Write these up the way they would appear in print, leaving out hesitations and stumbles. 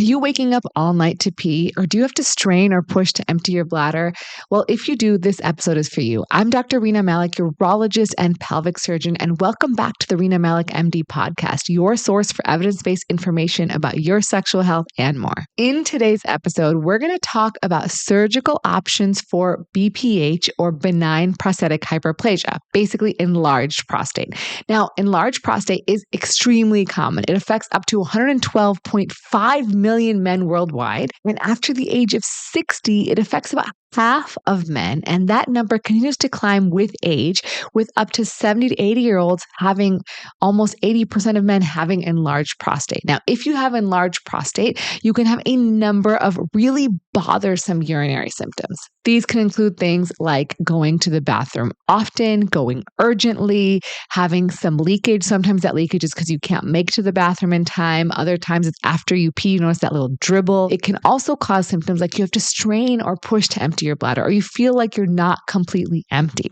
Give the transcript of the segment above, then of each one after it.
you waking up all night to pee, or do you have to strain or push to empty your bladder? Well, if you do, this episode is for you. I'm Dr. Rena Malik, urologist and pelvic surgeon, and welcome back to the Rena Malik MD podcast, your source for evidence-based information about your sexual health and more. In today's episode, we're going to talk about surgical options for BPH, or benign prostatic hyperplasia, basically enlarged prostate. Now, enlarged prostate is extremely common. It affects up to 112.5 million men worldwide. And after the age of 60, it affects about half of men. And that number continues to climb with age, with up to 70 to 80-year-olds having almost 80% of men having enlarged prostate. Now, if you have enlarged prostate, you can have a number of really bothersome urinary symptoms. These can include things like going to the bathroom often, going urgently, having some leakage. Sometimes that leakage is because you can't make it to the bathroom in time. Other times it's after you pee, you notice that little dribble. It can also cause symptoms like you have to strain or push to empty your bladder, or you feel like you're not completely empty.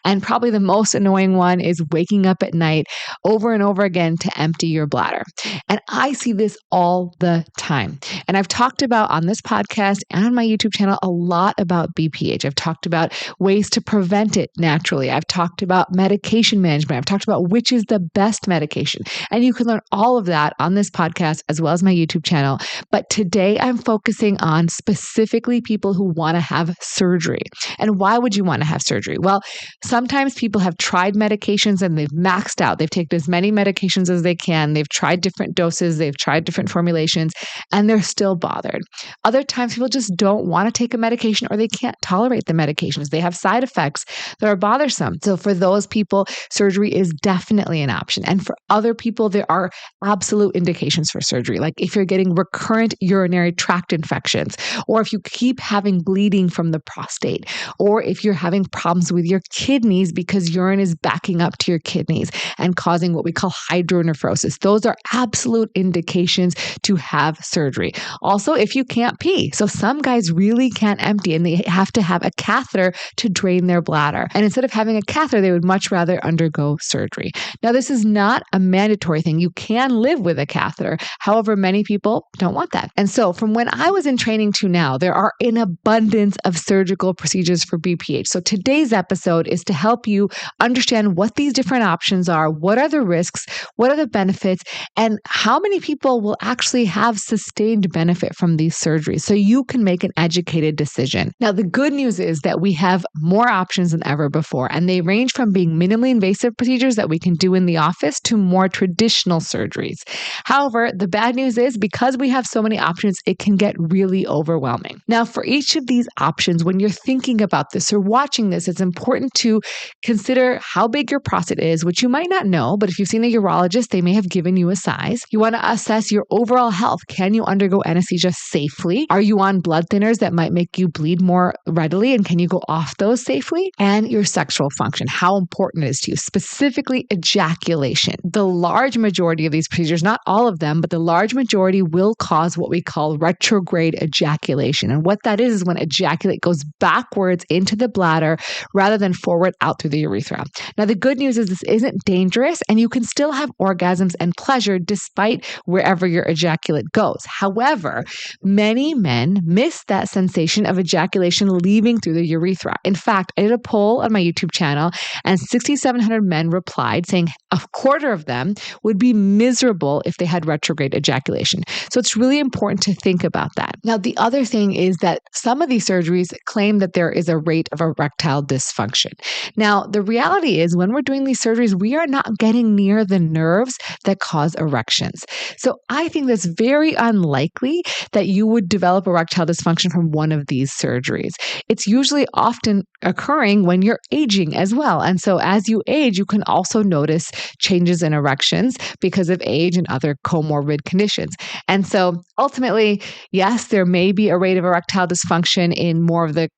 And probably the most annoying one is waking up at night over and over again to empty your bladder. And I see this all the time. And I've talked about on this podcast and on my YouTube channel a lot about BPH. I've talked about ways to prevent it naturally. I've talked about medication management. I've talked about which is the best medication. And you can learn all of that on this podcast as well as my YouTube channel. But today I'm focusing on specifically people who want to have surgery. And why would you want to have surgery? Well, sometimes people have tried medications and they've maxed out. They've taken as many medications as they can. They've tried different doses. They've tried different formulations, and they're still bothered. Other times people just don't want to take a medication, or they can't tolerate the medications. They have side effects that are bothersome. So for those people, surgery is definitely an option. And for other people, there are absolute indications for surgery. Like if you're getting recurrent urinary tract infections, or if you keep having bleeding from the prostate, or if you're having problems with your kidneys because urine is backing up to your kidneys and causing what we call hydronephrosis. Those are absolute indications to have surgery. Also, if you can't pee. So some guys really can't empty and they have to have a catheter to drain their bladder. And instead of having a catheter, they would much rather undergo surgery. Now, this is not a mandatory thing. You can live with a catheter. However, many people don't want that. And so from when I was in training to now, there are an abundance of surgical procedures for BPH. So today's episode is to help you understand what these different options are, what are the risks, what are the benefits, and how many people will actually have sustained benefit from these surgeries so you can make an educated decision. Now, the good news is that we have more options than ever before, and they range from being minimally invasive procedures that we can do in the office to more traditional surgeries. However, the bad news is because we have so many options, it can get really overwhelming. Now, for each of these options, when you're thinking about this or watching this, it's important to consider how big your prostate is, which you might not know, but if you've seen a urologist, they may have given you a size. You want to assess your overall health. Can you undergo anesthesia safely? Are you on blood thinners that might make you bleed more readily? And can you go off those safely? And your sexual function, how important it is to you, specifically ejaculation. The large majority of these procedures, not all of them, but the large majority will cause what we call retrograde ejaculation. And what that is when ejaculate goes backwards into the bladder rather than forward out through the urethra. Now, the good news is this isn't dangerous and you can still have orgasms and pleasure despite wherever your ejaculate goes. However, many men miss that sensation of ejaculation leaving through the urethra. In fact, I did a poll on my YouTube channel and 6,700 men replied saying a quarter of them would be miserable if they had retrograde ejaculation. So it's really important to think about that. Now, the other thing is that some of these surgeries claim that there is a rate of erectile dysfunction. Now, the reality is when we're doing these surgeries, we are not getting near the nerves that cause erections. So I think that's very unlikely that you would develop erectile dysfunction from one of these surgeries. It's usually often occurring when you're aging as well. And so as you age, you can also notice changes in erections because of age and other comorbid conditions. And so ultimately, yes, there may be a rate of erectile dysfunction in more of the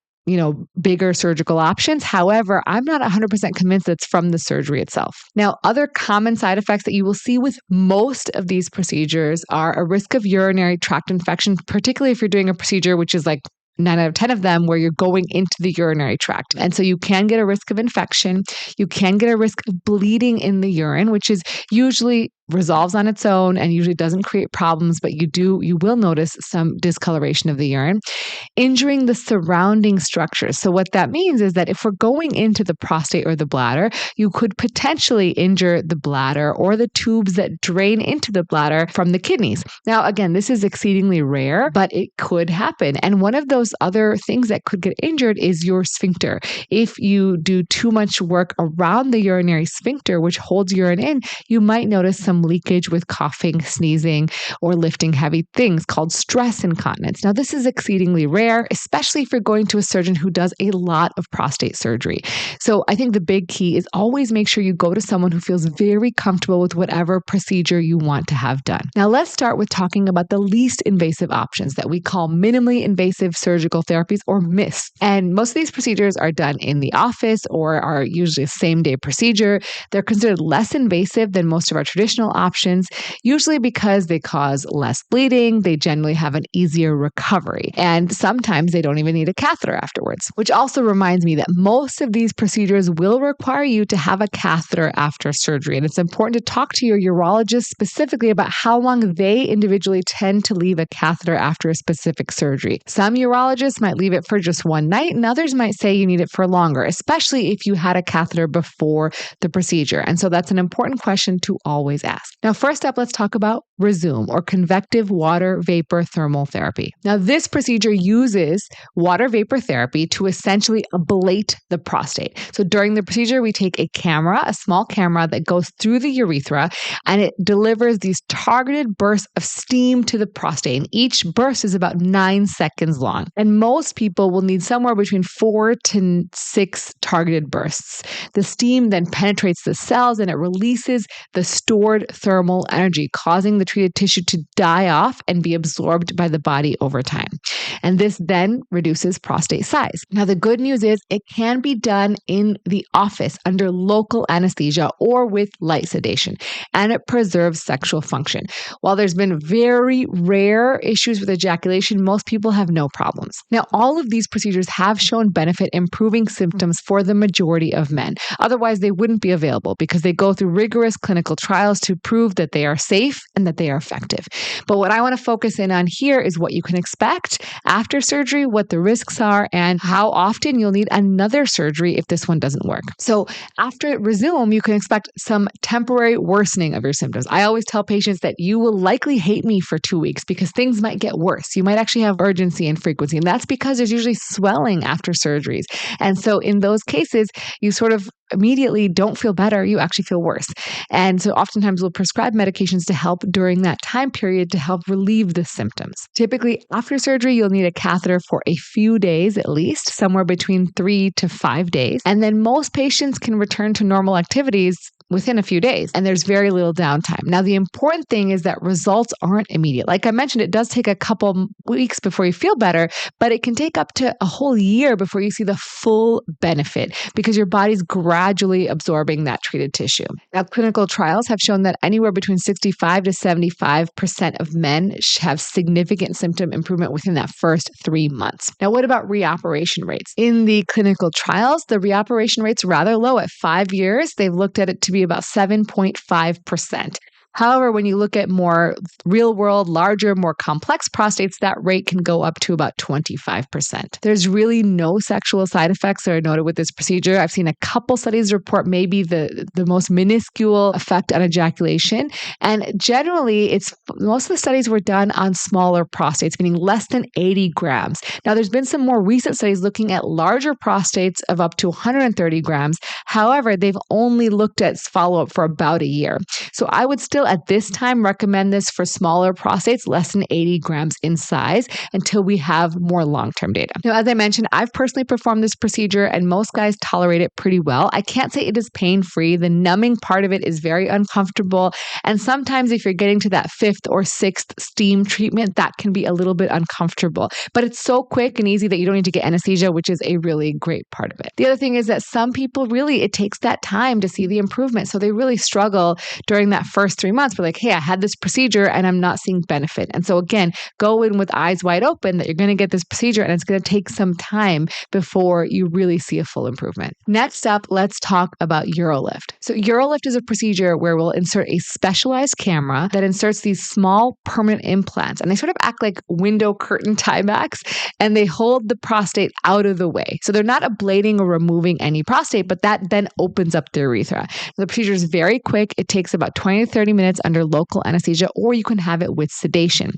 bigger surgical options. However, I'm not 100% convinced that's from the surgery itself. Now, other common side effects that you will see with most of these procedures are a risk of urinary tract infection, particularly if you're doing a procedure which is like 9 out of 10 of them where you're going into the urinary tract. And so you can get a risk of infection. You can get a risk of bleeding in the urine, which is usually resolves on its own and usually doesn't create problems, but you will notice some discoloration of the urine. Injuring the surrounding structures. So what that means is that if we're going into the prostate or the bladder, you could potentially injure the bladder or the tubes that drain into the bladder from the kidneys. Now, again, this is exceedingly rare, but it could happen. And one of those other things that could get injured is your sphincter. If you do too much work around the urinary sphincter, which holds urine in, you might notice some leakage with coughing, sneezing, or lifting heavy things called stress incontinence. Now, this is exceedingly rare, especially if you're going to a surgeon who does a lot of prostate surgery. So I think the big key is always make sure you go to someone who feels very comfortable with whatever procedure you want to have done. Now, let's start with talking about the least invasive options that we call minimally invasive surgical therapies, or MIST. And most of these procedures are done in the office or are usually a same-day procedure. They're considered less invasive than most of our traditional options, usually because they cause less bleeding, they generally have an easier recovery, and sometimes they don't even need a catheter afterwards. Which also reminds me that most of these procedures will require you to have a catheter after surgery, and it's important to talk to your urologist specifically about how long they individually tend to leave a catheter after a specific surgery. Some urologists might leave it for just one night, and others might say you need it for longer, especially if you had a catheter before the procedure. And so that's an important question to always ask. Now, first up, let's talk about Rezum, or convective water vapor thermal therapy. Now, this procedure uses water vapor therapy to essentially ablate the prostate. So during the procedure, we take a camera, a small camera that goes through the urethra, and it delivers these targeted bursts of steam to the prostate. And each burst is about 9 seconds long. And most people will need somewhere between 4 to 6 targeted bursts. The steam then penetrates the cells and it releases the stored thermal energy, causing the treated tissue to die off and be absorbed by the body over time. And this then reduces prostate size. Now, the good news is it can be done in the office under local anesthesia or with light sedation, and it preserves sexual function. While there's been very rare issues with ejaculation, most people have no problems. Now, all of these procedures have shown benefit improving symptoms for the majority of men. Otherwise, they wouldn't be available because they go through rigorous clinical trials to prove that they are safe and that they are effective. But what I want to focus in on here is what you can expect after surgery, what the risks are, and how often you'll need another surgery if this one doesn't work. So after Rezum, you can expect some temporary worsening of your symptoms. I always tell patients that you will likely hate me for 2 weeks because things might get worse. You might actually have urgency and frequency, and that's because there's usually swelling after surgeries. And so in those cases, you sort of immediately don't feel better, you actually feel worse. And so oftentimes we'll prescribe medications to help during that time period to help relieve the symptoms. Typically, after surgery, you'll need a catheter for a few days at least, somewhere between 3 to 5 days. And then most patients can return to normal activities within a few days, and there's very little downtime. Now, the important thing is that results aren't immediate. Like I mentioned, it does take a couple weeks before you feel better, but it can take up to a whole year before you see the full benefit because your body's gradually absorbing that treated tissue. Now, clinical trials have shown that anywhere between 65 to 75% of men have significant symptom improvement within that first 3 months. Now, what about reoperation rates? In the clinical trials, the reoperation rate's rather low. At 5 years, they've looked at it to be about 7.5%. However, when you look at more real-world, larger, more complex prostates, that rate can go up to about 25%. There's really no sexual side effects that are noted with this procedure. I've seen a couple studies report maybe the most minuscule effect on ejaculation. And generally, most of the studies were done on smaller prostates, meaning less than 80 grams. Now, there's been some more recent studies looking at larger prostates of up to 130 grams. However, they've only looked at follow-up for about a year. So I would still at this time recommend this for smaller prostates, less than 80 grams in size, until we have more long-term data. Now, as I mentioned, I've personally performed this procedure and most guys tolerate it pretty well. I can't say it is pain-free. The numbing part of it is very uncomfortable. And sometimes if you're getting to that 5th or 6th steam treatment, that can be a little bit uncomfortable. But it's so quick and easy that you don't need to get anesthesia, which is a really great part of it. The other thing is that some people really, it takes that time to see the improvement. So they really struggle during that first 3 3 months, we're like, hey, I had this procedure and I'm not seeing benefit. And so again, go in with eyes wide open that you're going to get this procedure and it's going to take some time before you really see a full improvement. Next up, let's talk about Urolift. So Urolift is a procedure where we'll insert a specialized camera that inserts these small permanent implants, and they sort of act like window curtain tiebacks, and they hold the prostate out of the way. So they're not ablating or removing any prostate, but that then opens up the urethra. The procedure is very quick. It takes about 20 to 30 minutes under local anesthesia, or you can have it with sedation.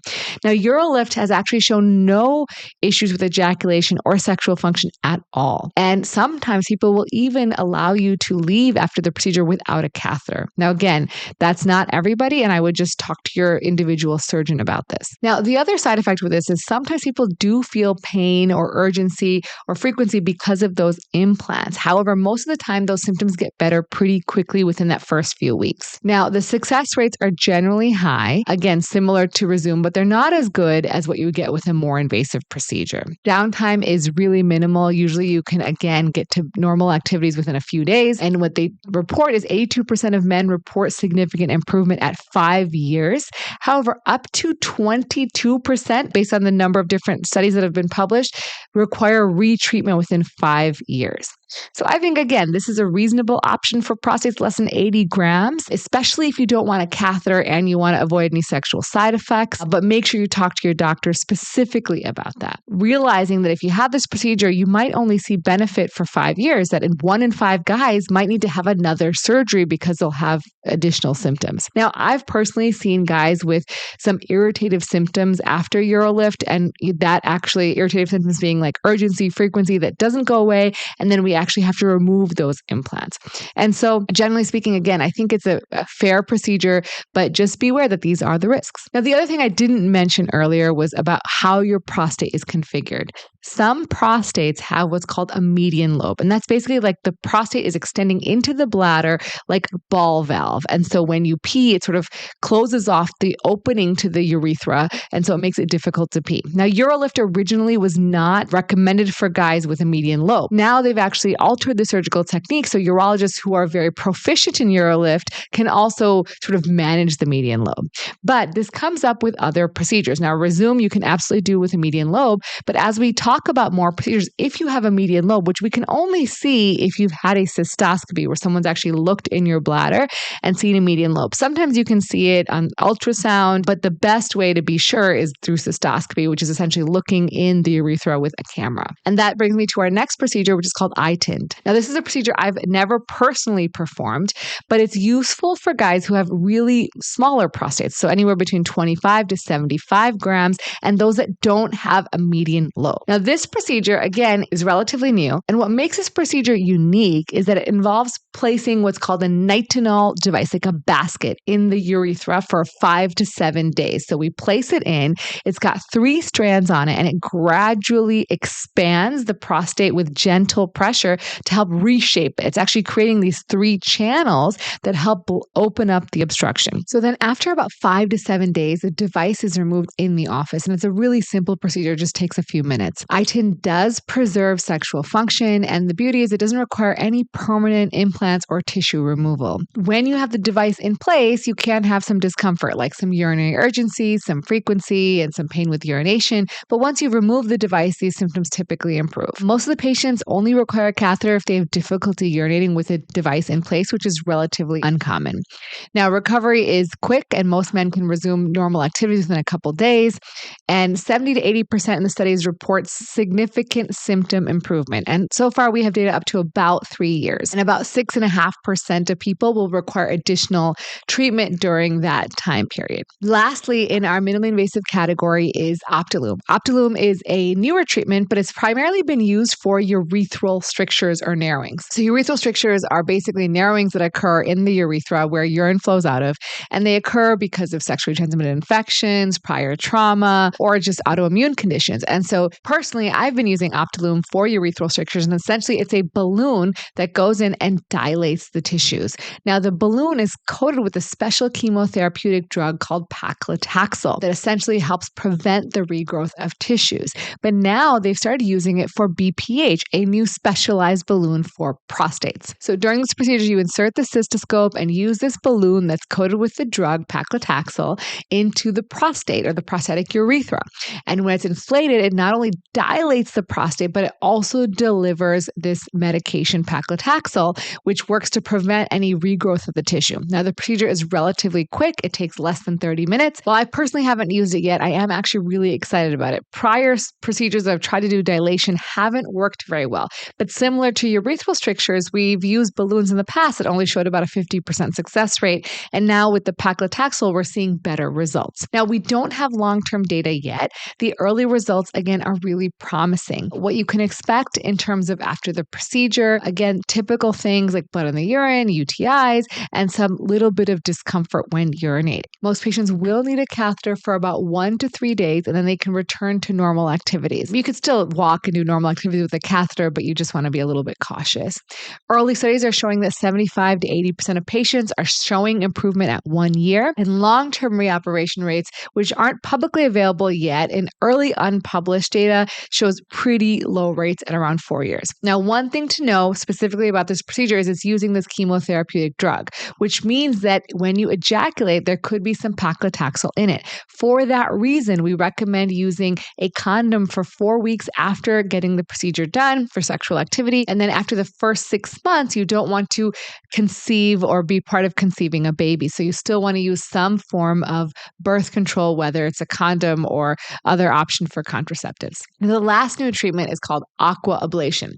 Now, Urolift has actually shown no issues with ejaculation or sexual function at all. And sometimes people will even allow you to leave after the procedure without a catheter. Now, again, that's not everybody, and I would just talk to your individual surgeon about this. Now, the other side effect with this is sometimes people do feel pain or urgency or frequency because of those implants. However, most of the time, those symptoms get better pretty quickly within that first few weeks. Now, the success rates are generally high, again, similar to Rezum, but they're not as good as what you would get with a more invasive procedure. Downtime is really minimal. Usually you can, again, get to normal activities within a few days. And what they report is 82% of men report significant improvement at 5 years. However, up to 22%, based on the number of different studies that have been published, require retreatment within 5 years. So I think, again, this is a reasonable option for prostates less than 80 grams, especially if you don't want a catheter and you want to avoid any sexual side effects. But make sure you talk to your doctor specifically about that. Realizing that if you have this procedure, you might only see benefit for 5 years, that in 1 in 5 guys might need to have another surgery because they'll have additional symptoms. Now, I've personally seen guys with some irritative symptoms after Urolift, and that actually irritative symptoms being like urgency, frequency that doesn't go away, and then we actually have to remove those implants. And so generally speaking, again, I think it's a fair procedure, but just beware that these are the risks. Now, the other thing I didn't mention earlier was about how your prostate is configured. Some prostates have what's called a median lobe, and that's basically like the prostate is extending into the bladder like a ball valve. And so when you pee, it sort of closes off the opening to the urethra, and so it makes it difficult to pee. Now, Urolift originally was not recommended for guys with a median lobe. Now they've actually altered the surgical technique, so urologists who are very proficient in Urolift can also sort of manage the median lobe. But this comes up with other procedures. Now, Rezum you can absolutely do with a median lobe, but as we talk about more procedures, if you have a median lobe, which we can only see if you've had a cystoscopy where someone's actually looked in your bladder and seen a median lobe. Sometimes you can see it on ultrasound, but the best way to be sure is through cystoscopy, which is essentially looking in the urethra with a camera. And that brings me to our next procedure, which is called iTind. Now, this is a procedure I've never personally performed, but it's useful for guys who have really smaller prostates, so anywhere between 25 to 75 grams, and those that don't have a median lobe. Now, this procedure, again, is relatively new, and what makes this procedure unique is that it involves placing what's called a nitinol device, like a basket, in the urethra for 5 to 7 days. So we place it in, it's got 3 strands on it, and it gradually expands the prostate with gentle pressure to help reshape it. It's actually creating these 3 channels that help open up the obstruction. So then after about 5 to 7 days, the device is removed in the office, and it's a really simple procedure, it just takes a few minutes. iTind does preserve sexual function, and the beauty is it doesn't require any permanent implants or tissue removal. When you have the device in place, you can have some discomfort, like some urinary urgency, some frequency, and some pain with urination. But once you remove the device, these symptoms typically improve. Most of the patients only require a catheter if they have difficulty urinating with a device in place, which is relatively uncommon. Now, recovery is quick, and most men can resume normal activities within a couple days. And 70 to 80% in the studies report significant symptom improvement. And so far, we have data up to about 3 years. And about 6.5% of people will require additional treatment during that time period. Lastly, in our minimally invasive category is Optilume. Optilume is a newer treatment, but it's primarily been used for urethral strictures or narrowings. So urethral strictures are basically narrowings that occur in the urethra where urine flows out of, and they occur because of sexually transmitted infections, prior trauma, or just autoimmune conditions. And so personally, I've been using Optilume for urethral strictures, and essentially it's a balloon that goes in and dilates the tissues. Now, the balloon is coated with a special chemotherapeutic drug called paclitaxel that essentially helps prevent the regrowth of tissues. But now they've started using it for BPH, a new special specialized balloon for prostates. So during this procedure, you insert the cystoscope and use this balloon that's coated with the drug paclitaxel into the prostate or the prostatic urethra. And when it's inflated, it not only dilates the prostate, but it also delivers this medication paclitaxel, which works to prevent any regrowth of the tissue. Now, the procedure is relatively quick. It takes less than 30 minutes. While I personally haven't used it yet, I am actually really excited about it. Prior procedures I've tried to do dilation haven't worked very well. But similar to urethral strictures, we've used balloons in the past that only showed about a 50% success rate. And now with the paclitaxel, we're seeing better results. Now, we don't have long-term data yet. The early results, again, are really promising. What you can expect in terms of after the procedure, again, typical things like blood in the urine, UTIs, and some little bit of discomfort when urinating. Most patients will need a catheter for about 1 to 3 days, and then they can return to normal activities. You could still walk and do normal activities with a catheter, but you just want to be a little bit cautious. Early studies are showing that 75 to 80% of patients are showing improvement at 1 year, and long-term reoperation rates, which aren't publicly available yet, in early unpublished data shows pretty low rates at around 4 years. Now, one thing to know specifically about this procedure is it's using this chemotherapeutic drug, which means that when you ejaculate, there could be some paclitaxel in it. For that reason, we recommend using a condom for 4 weeks after getting the procedure done for sexual activity. And then after the first 6 months, you don't want to conceive or be part of conceiving a baby. So you still want to use some form of birth control, whether it's a condom or other option for contraceptives. And the last new treatment is called Aquablation.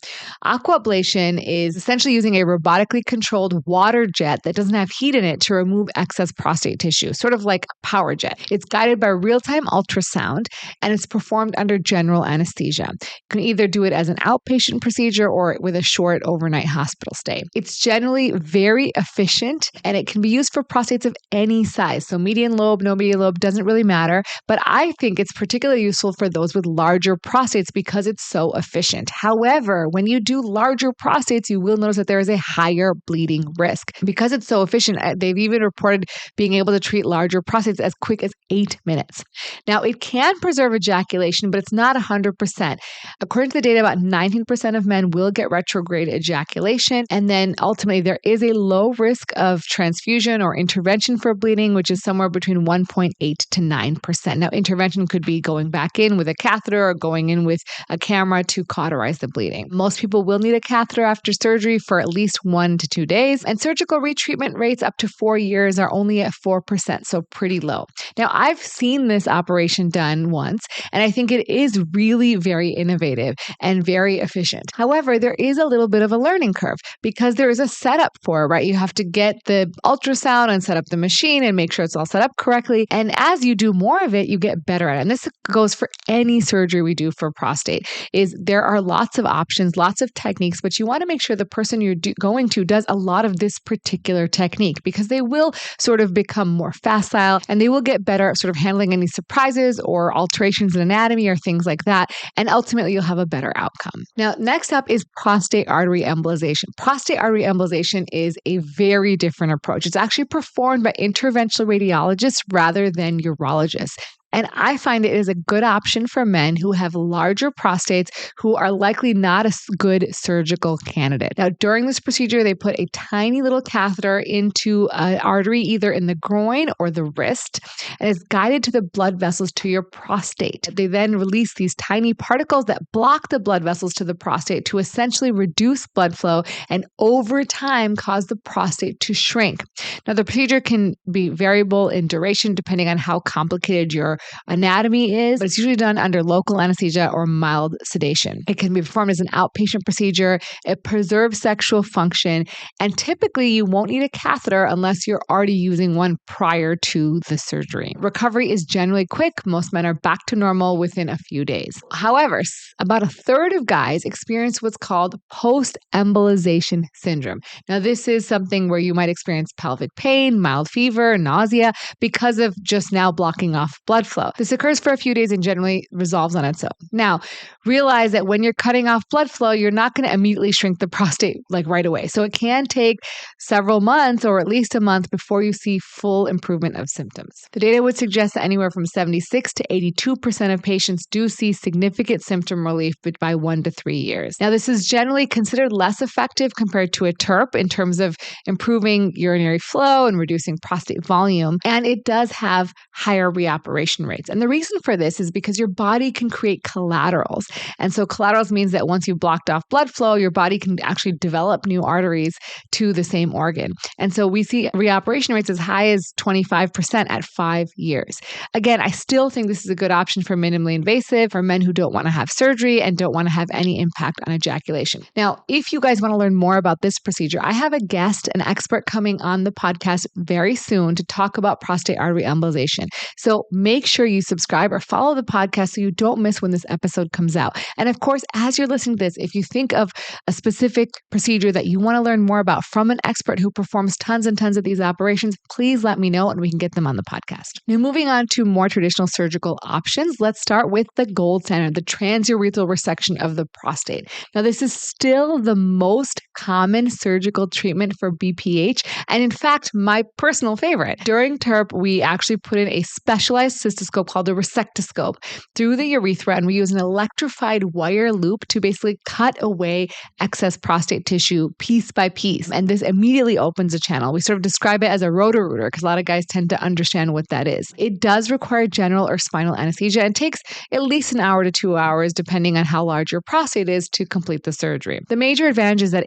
Aquablation is essentially using a robotically controlled water jet that doesn't have heat in it to remove excess prostate tissue, sort of like a power jet. It's guided by real-time ultrasound, and it's performed under general anesthesia. You can either do it as an outpatient procedure or with a short overnight hospital stay. It's generally very efficient, and it can be used for prostates of any size. So median lobe, no median lobe, doesn't really matter. But I think it's particularly useful for those with larger prostates because it's so efficient. However, when you do larger prostates, you will notice that there is a higher bleeding risk. Because it's so efficient, they've even reported being able to treat larger prostates as quick as 8 minutes. Now, it can preserve ejaculation, but it's not 100%. According to the data, about 19% of men will get retrograde ejaculation. And then ultimately, there is a low risk of transfusion or intervention for bleeding, which is somewhere between 1.8 to 9%. Now, intervention could be going back in with a catheter or going in with a camera to cauterize the bleeding. Most people will need a catheter after surgery for at least 1 to 2 days, and surgical retreatment rates up to 4 years are only at 4%, so pretty low. Now, I've seen this operation done once, and I think it is really very innovative and very efficient. However, there is a little bit of a learning curve because there is a setup for it, right? You have to get the ultrasound and set up the machine and make sure it's all set up correctly. And as you do more of it, you get better at it. And this goes for any surgery we do for prostate, is there are lots of options, lots of techniques, but you want to make sure the person you're going to does a lot of this particular technique because they will sort of become more facile and they will get better at sort of handling any surprises or alterations in anatomy or things like that. And ultimately, you'll have a better outcome. Now, next up is prostate artery embolization. Prostate artery embolization is a very different approach. It's actually performed by interventional radiologists rather than urologists. And I find it is a good option for men who have larger prostates who are likely not a good surgical candidate. Now, during this procedure, they put a tiny little catheter into an artery either in the groin or the wrist, and it's guided to the blood vessels to your prostate. They then release these tiny particles that block the blood vessels to the prostate to essentially reduce blood flow and over time cause the prostate to shrink. Now, the procedure can be variable in duration depending on how complicated your anatomy is, but it's usually done under local anesthesia or mild sedation. It can be performed as an outpatient procedure. It preserves sexual function, and typically you won't need a catheter unless you're already using one prior to the surgery. Recovery is generally quick. Most men are back to normal within a few days. However, about a third of guys experience what's called post-embolization syndrome. Now, this is something where you might experience pelvic pain, mild fever, nausea because of just now blocking off blood flow. This occurs for a few days and generally resolves on its own. Now, realize that when you're cutting off blood flow, you're not going to immediately shrink the prostate like right away. So it can take several months or at least a month before you see full improvement of symptoms. The data would suggest that anywhere from 76 to 82% of patients do see significant symptom relief by 1 to 3 years. Now, this is generally considered less effective compared to a TURP in terms of improving urinary flow and reducing prostate volume, and it does have higher reoperation rates. And the reason for this is because your body can create collaterals. And so collaterals means that once you've blocked off blood flow, your body can actually develop new arteries to the same organ. And so we see reoperation rates as high as 25% at 5 years. Again, I still think this is a good option for minimally invasive, for men who don't want to have surgery and don't want to have any impact on ejaculation. Now, if you guys want to learn more about this procedure, I have a guest, an expert coming on the podcast very soon to talk about prostate artery embolization. So make sure you subscribe or follow the podcast so you don't miss when this episode comes out. And of course, as you're listening to this, if you think of a specific procedure that you want to learn more about from an expert who performs tons and tons of these operations, please let me know and we can get them on the podcast. Now, moving on to more traditional surgical options, let's start with the gold standard, the transurethral resection of the prostate. Now, this is still the most common surgical treatment for BPH, and in fact, my personal favorite. During TURP, we actually put in a specialized cystoscope called a resectoscope through the urethra, and we use an electrified wire loop to basically cut away excess prostate tissue piece by piece. And this immediately opens a channel. We sort of describe it as a roto-rooter because a lot of guys tend to understand what that is. It does require general or spinal anesthesia and takes at least an hour to 2 hours, depending on how large your prostate is, to complete the surgery. The major advantage is that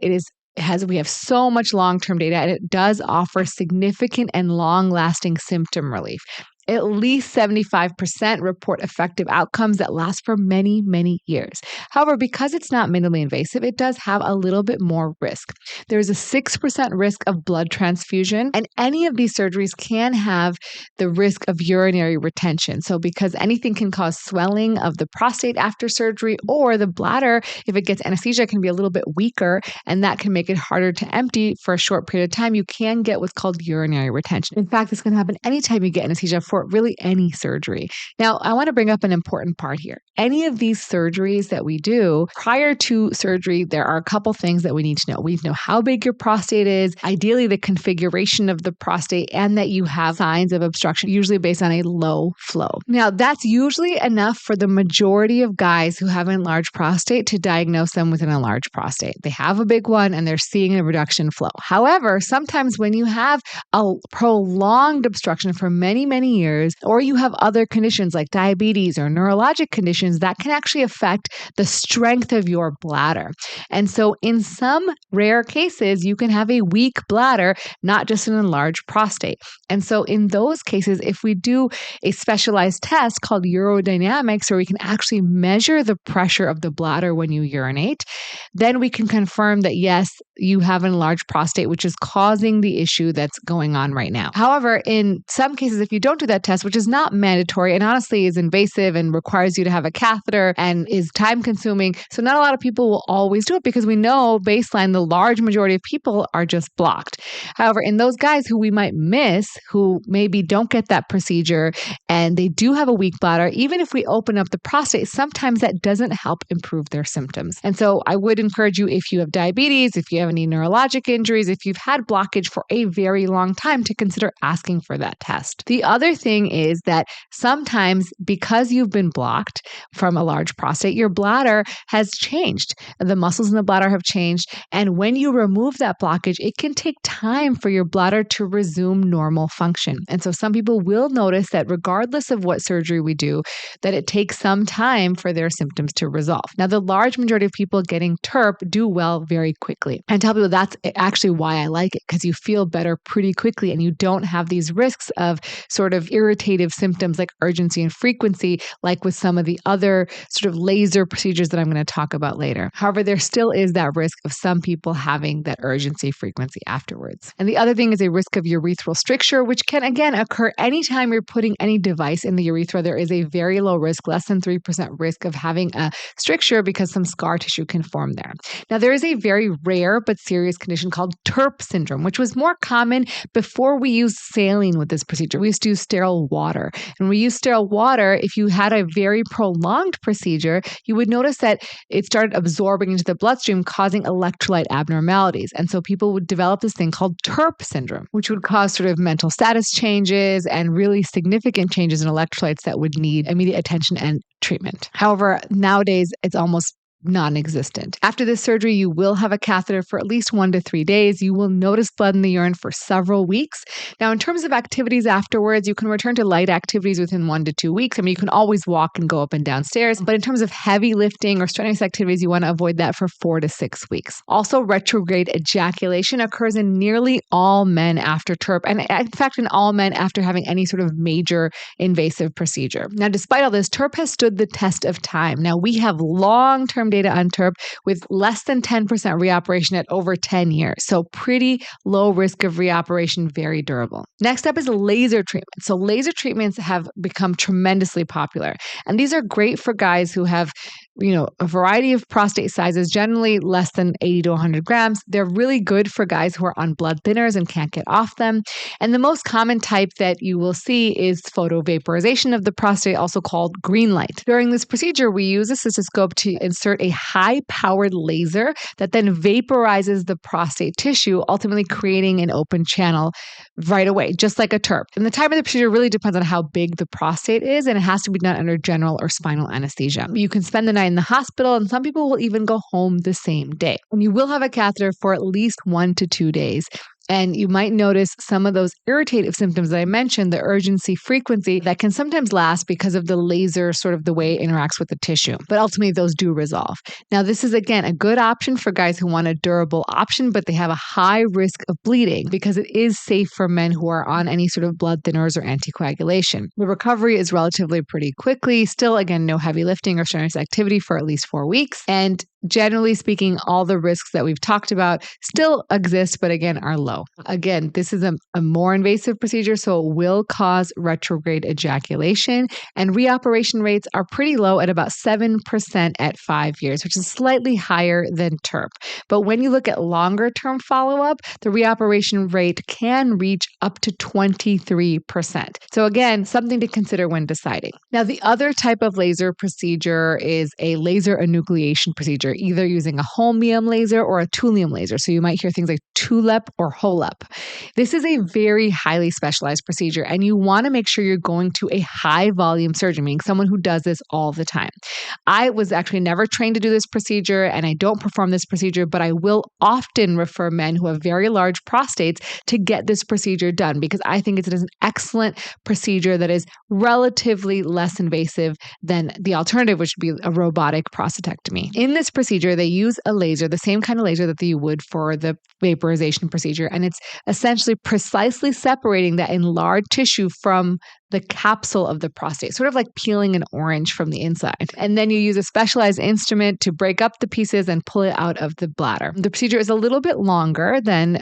we have so much long-term data, and it does offer significant and long-lasting symptom relief. At least 75% report effective outcomes that last for many, many years. However, because it's not minimally invasive, it does have a little bit more risk. There's a 6% risk of blood transfusion, and any of these surgeries can have the risk of urinary retention. So because anything can cause swelling of the prostate after surgery, or the bladder, if it gets anesthesia, can be a little bit weaker, and that can make it harder to empty for a short period of time. You can get what's called urinary retention. In fact, this can happen anytime you get anesthesia for really any surgery. Now, I want to bring up an important part here. Any of these surgeries that we do prior to surgery, there are a couple things that we need to know. We need to know how big your prostate is, ideally the configuration of the prostate, and that you have signs of obstruction, usually based on a low flow. Now, that's usually enough for the majority of guys who have an enlarged prostate to diagnose them with an enlarged prostate. They have a big one and they're seeing a reduction in flow. However, sometimes when you have a prolonged obstruction for many, many years, or you have other conditions like diabetes or neurologic conditions, that can actually affect the strength of your bladder. And so in some rare cases, you can have a weak bladder, not just an enlarged prostate. And so in those cases, if we do a specialized test called urodynamics, where we can actually measure the pressure of the bladder when you urinate, then we can confirm that yes, you have an enlarged prostate, which is causing the issue that's going on right now. However, in some cases, if you don't do that test, which is not mandatory and honestly is invasive and requires you to have a catheter and is time consuming, so not a lot of people will always do it because we know baseline, the large majority of people are just blocked. However, in those guys who we might miss, who maybe don't get that procedure and they do have a weak bladder, even if we open up the prostate, sometimes that doesn't help improve their symptoms. And so I would encourage you, if you have diabetes, if you have any neurologic injuries, if you've had blockage for a very long time, to consider asking for that test. The other thing is that sometimes because you've been blocked from a large prostate, your bladder has changed. The muscles in the bladder have changed. And when you remove that blockage, it can take time for your bladder to resume normal function. And so some people will notice that regardless of what surgery we do, that it takes some time for their symptoms to resolve. Now, the large majority of people getting TURP do well very quickly. And tell people that's actually why I like it, because you feel better pretty quickly and you don't have these risks of sort of irritative symptoms like urgency and frequency, like with some of the other sort of laser procedures that I'm going to talk about later. However, there still is that risk of some people having that urgency frequency afterwards. And the other thing is a risk of urethral stricture, which can again occur anytime you're putting any device in the urethra. There is a very low risk, less than 3% risk of having a stricture because some scar tissue can form there. Now, there is a very rare but serious condition called TURP syndrome, which was more common before we used saline with this procedure. We used to use sterile water. And when we use sterile water, if you had a very prolonged procedure, you would notice that it started absorbing into the bloodstream, causing electrolyte abnormalities. And so people would develop this thing called TURP syndrome, which would cause sort of mental status changes and really significant changes in electrolytes that would need immediate attention and treatment. However, nowadays, it's almost non-existent. After this surgery, you will have a catheter for at least 1 to 3 days. You will notice blood in the urine for several weeks. Now, in terms of activities afterwards, you can return to light activities within 1 to 2 weeks. I mean, you can always walk and go up and down stairs, but in terms of heavy lifting or strenuous activities, you want to avoid that for 4 to 6 weeks. Also, retrograde ejaculation occurs in nearly all men after TURP, and in fact, in all men after having any sort of major invasive procedure. Now, despite all this, TURP has stood the test of time. Now, we have long-term data on TURP with less than 10% reoperation at over 10 years. So pretty low risk of reoperation, very durable. Next up is laser treatment. So laser treatments have become tremendously popular. And these are great for guys who have a variety of prostate sizes, generally less than 80 to 100 grams. They're really good for guys who are on blood thinners and can't get off them. And the most common type that you will see is photovaporization of the prostate, also called green light. During this procedure, we use a cystoscope to insert a high-powered laser that then vaporizes the prostate tissue, ultimately creating an open channel right away, just like a TURP. And the time of the procedure really depends on how big the prostate is, and it has to be done under general or spinal anesthesia. You can spend the night in the hospital, and some people will even go home the same day. And you will have a catheter for at least 1 to 2 days. And you might notice some of those irritative symptoms that I mentioned, the urgency, frequency, that can sometimes last because of the laser, sort of the way it interacts with the tissue. But ultimately, those do resolve. Now, this is, again, a good option for guys who want a durable option, but they have a high risk of bleeding because it is safe for men who are on any sort of blood thinners or anticoagulation. The recovery is relatively pretty quickly. Still, again, no heavy lifting or strenuous activity for at least 4 weeks. And generally speaking, all the risks that we've talked about still exist, but again, are low. Again, this is a more invasive procedure, so it will cause retrograde ejaculation, and reoperation rates are pretty low at about 7% at 5 years, which is slightly higher than TURP. But when you look at longer term follow-up, the reoperation rate can reach up to 23%. So again, something to consider when deciding. Now, the other type of laser procedure is a laser enucleation procedure, either using a holmium laser or a thulium laser. So you might hear things like TULEP or HOLEP. This is a very highly specialized procedure, and you want to make sure you're going to a high volume surgeon, meaning someone who does this all the time. I was actually never trained to do this procedure, and I don't perform this procedure, but I will often refer men who have very large prostates to get this procedure done because I think it is an excellent procedure that is relatively less invasive than the alternative, which would be a robotic prostatectomy. In this procedure, they use a laser, the same kind of laser that you would for the vaporization procedure, and it's essentially precisely separating that enlarged tissue from the capsule of the prostate, sort of like peeling an orange from the inside. And then you use a specialized instrument to break up the pieces and pull it out of the bladder. The procedure is a little bit longer than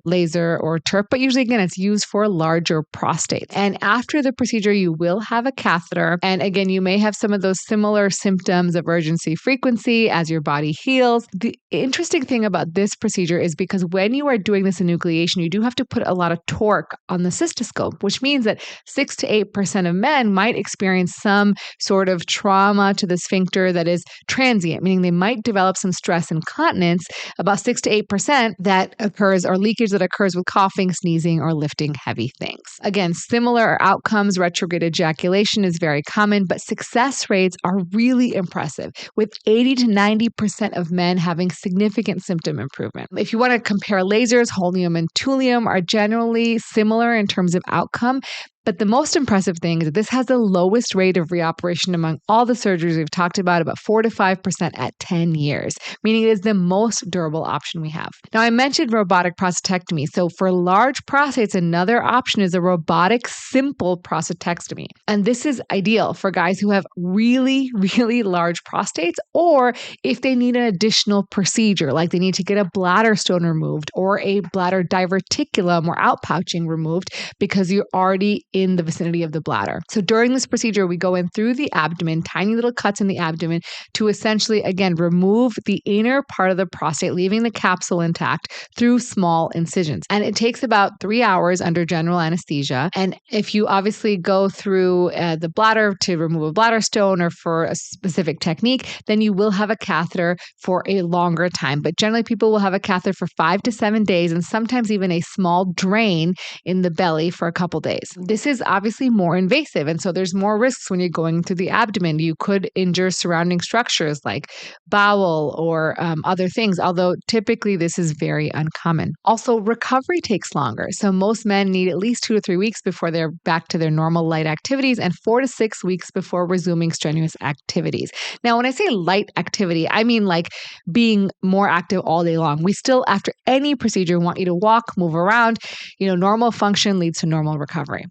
laser or TURP, but usually, again, it's used for larger prostates. And after the procedure, you will have a catheter. And again, you may have some of those similar symptoms of urgency, frequency as your body heals. The interesting thing about this procedure is because when you are doing this enucleation, you do have to put a lot of torque on the cystoscope, which means that 6 to 8% of men might experience some sort of trauma to the sphincter that is transient, meaning they might develop some stress incontinence, about 6 to 8% that occurs, or leakage that occurs with coughing, sneezing, or lifting heavy things. Again, similar outcomes, retrograde ejaculation is very common, but success rates are really impressive, with 80 to 90% of men having significant symptom improvement. If you want to compare lasers, holmium and thulium are generally similar in terms of outcome, but the most impressive thing is that this has the lowest rate of reoperation among all the surgeries we've talked about 4 to 5% at 10 years, meaning it is the most durable option we have. Now, I mentioned robotic prostatectomy. So for large prostates, another option is a robotic simple prostatectomy. And this is ideal for guys who have really, really large prostates, or if they need an additional procedure, like they need to get a bladder stone removed or a bladder diverticulum or outpouching removed because you're already in the vicinity of the bladder. So during this procedure, we go in through the abdomen, tiny little cuts in the abdomen to essentially, again, remove the inner part of the prostate, leaving the capsule intact through small incisions. And it takes about 3 hours under general anesthesia. And if you obviously go through the bladder to remove a bladder stone or for a specific technique, then you will have a catheter for a longer time. But generally, people will have a catheter for 5 to 7 days and sometimes even a small drain in the belly for a couple days. This is obviously more invasive. And so there's more risks when you're going through the abdomen. You could injure surrounding structures like bowel or other things, although typically this is very uncommon. Also, recovery takes longer. So most men need at least 2 to 3 weeks before they're back to their normal light activities and 4 to 6 weeks before resuming strenuous activities. Now, when I say light activity, I mean like being more active all day long. We still, after any procedure, want you to walk, move around. Normal function leads to normal recovery.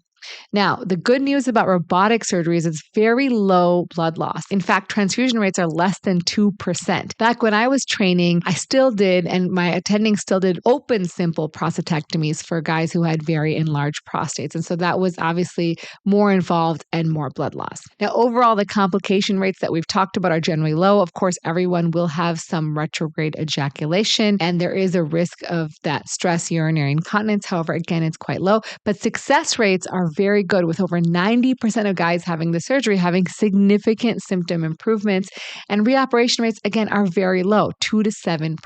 Now, the good news about robotic surgery is it's very low blood loss. In fact, transfusion rates are less than 2%. Back when I was training, I still did, and my attending still did open simple prostatectomies for guys who had very enlarged prostates. And so that was obviously more involved and more blood loss. Now, overall, the complication rates that we've talked about are generally low. Of course, everyone will have some retrograde ejaculation, and there is a risk of that stress urinary incontinence. However, again, it's quite low, but success rates are very good, with over 90% of guys having the surgery having significant symptom improvements, and reoperation rates, again, are very low, 2 to 7%.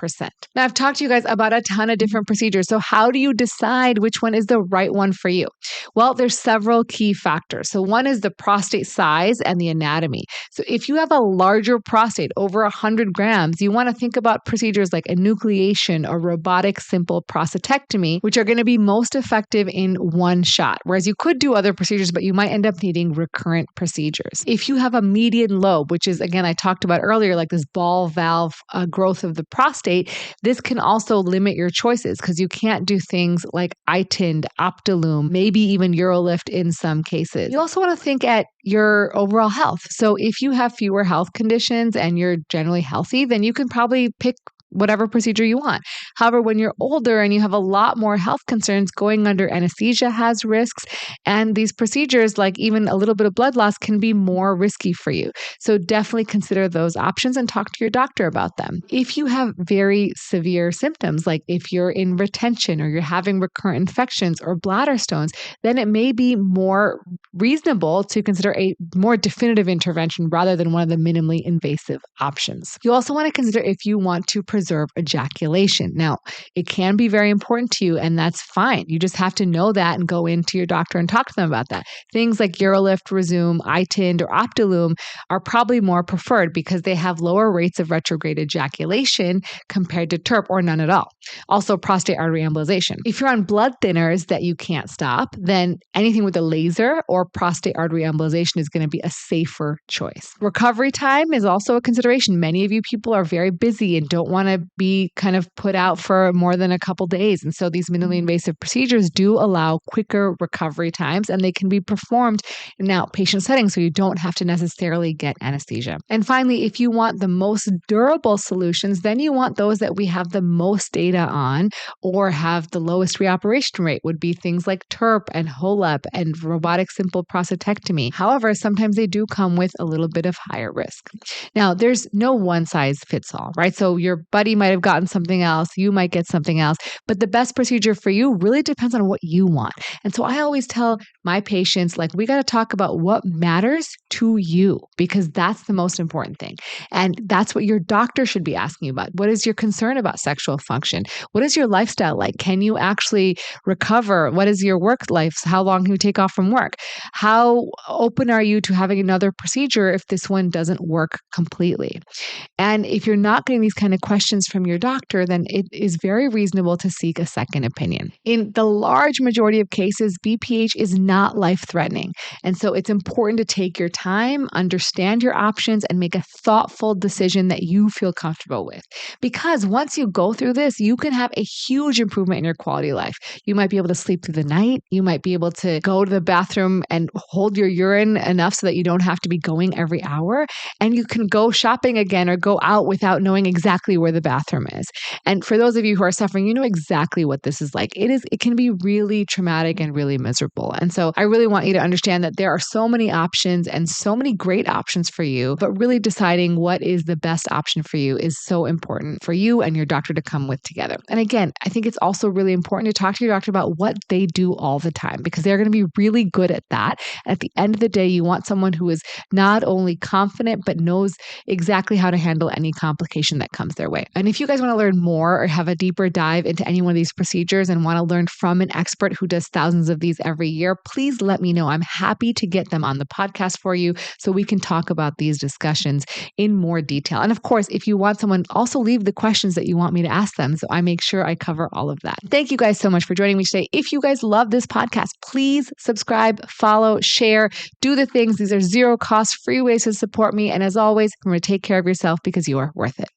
Now, I've talked to you guys about a ton of different procedures. So how do you decide which one is the right one for you? Well, there's several key factors. So one is the prostate size and the anatomy. So if you have a larger prostate, over 100 grams, you want to think about procedures like enucleation or robotic simple prostatectomy, which are going to be most effective in one shot, whereas you could do other procedures, but you might end up needing recurrent procedures. If you have a median lobe, which is, again, I talked about earlier, like this ball valve growth of the prostate, this can also limit your choices because you can't do things like iTind, Optilume, maybe even Urolift in some cases. You also want to think at your overall health. So if you have fewer health conditions and you're generally healthy, then you can probably pick whatever procedure you want. However, when you're older and you have a lot more health concerns, going under anesthesia has risks, and these procedures, like even a little bit of blood loss, can be more risky for you. So definitely consider those options and talk to your doctor about them. If you have very severe symptoms, like if you're in retention or you're having recurrent infections or bladder stones, then it may be more reasonable to consider a more definitive intervention rather than one of the minimally invasive options. You also want to consider if you want to preserve ejaculation. Now, it can be very important to you, and that's fine. You just have to know that and go into your doctor and talk to them about that. Things like Urolift, Rezum, iTind, or Optilume are probably more preferred because they have lower rates of retrograde ejaculation compared to TURP or none at all. Also, prostate artery embolization. If you're on blood thinners that you can't stop, then anything with a laser or prostate artery embolization is going to be a safer choice. Recovery time is also a consideration. Many of you people are very busy and don't want to be kind of put out for more than a couple days. And so these minimally invasive procedures do allow quicker recovery times, and they can be performed in an outpatient setting, so you don't have to necessarily get anesthesia. And finally, if you want the most durable solutions, then you want those that we have the most data on or have the lowest reoperation rate, would be things like TURP and HOLEP and robotic simple prostatectomy. However, sometimes they do come with a little bit of higher risk. Now, there's no one size fits all, right? So your buddy might have gotten something else, you might get something else, but the best procedure for you really depends on what you want. And so I always tell my patients, like, we got to talk about what matters to you, because that's the most important thing. And that's what your doctor should be asking you about. What is your concern about sexual function? What is your lifestyle like? Can you actually recover? What is your work life? How long can you take off from work? How open are you to having another procedure if this one doesn't work completely? And if you're not getting these kind of questions from your doctor, then it is very reasonable to seek a second opinion. In the large majority of cases, BPH is not life-threatening. And so it's important to take your time, understand your options, and make a thoughtful decision that you feel comfortable with. Because once you go through this, you can have a huge improvement in your quality of life. You might be able to sleep through the night. You might be able to go to the bathroom and hold your urine enough so that you don't have to be going every hour. And you can go shopping again or go out without knowing exactly where the bathroom is. And for those of you who are suffering, you know exactly what this is like. It can be really traumatic and really miserable. And so I really want you to understand that there are so many options and so many great options for you, but really deciding what is the best option for you is so important for you and your doctor to come with together. And again, I think it's also really important to talk to your doctor about what they do all the time, because they're going to be really good at that. And at the end of the day, you want someone who is not only confident, but knows exactly how to handle any complication that comes their way. And if you guys want to learn more or have a deeper dive into any one of these procedures and want to learn from an expert who does thousands of these every year, please let me know. I'm happy to get them on the podcast for you so we can talk about these discussions in more detail. And of course, if you want someone, also leave the questions that you want me to ask them, so I make sure I cover all of that. Thank you guys so much for joining me today. If you guys love this podcast, please subscribe, follow, share, do the things. These are zero cost, free ways to support me. And as always, remember to take care of yourself because you are worth it.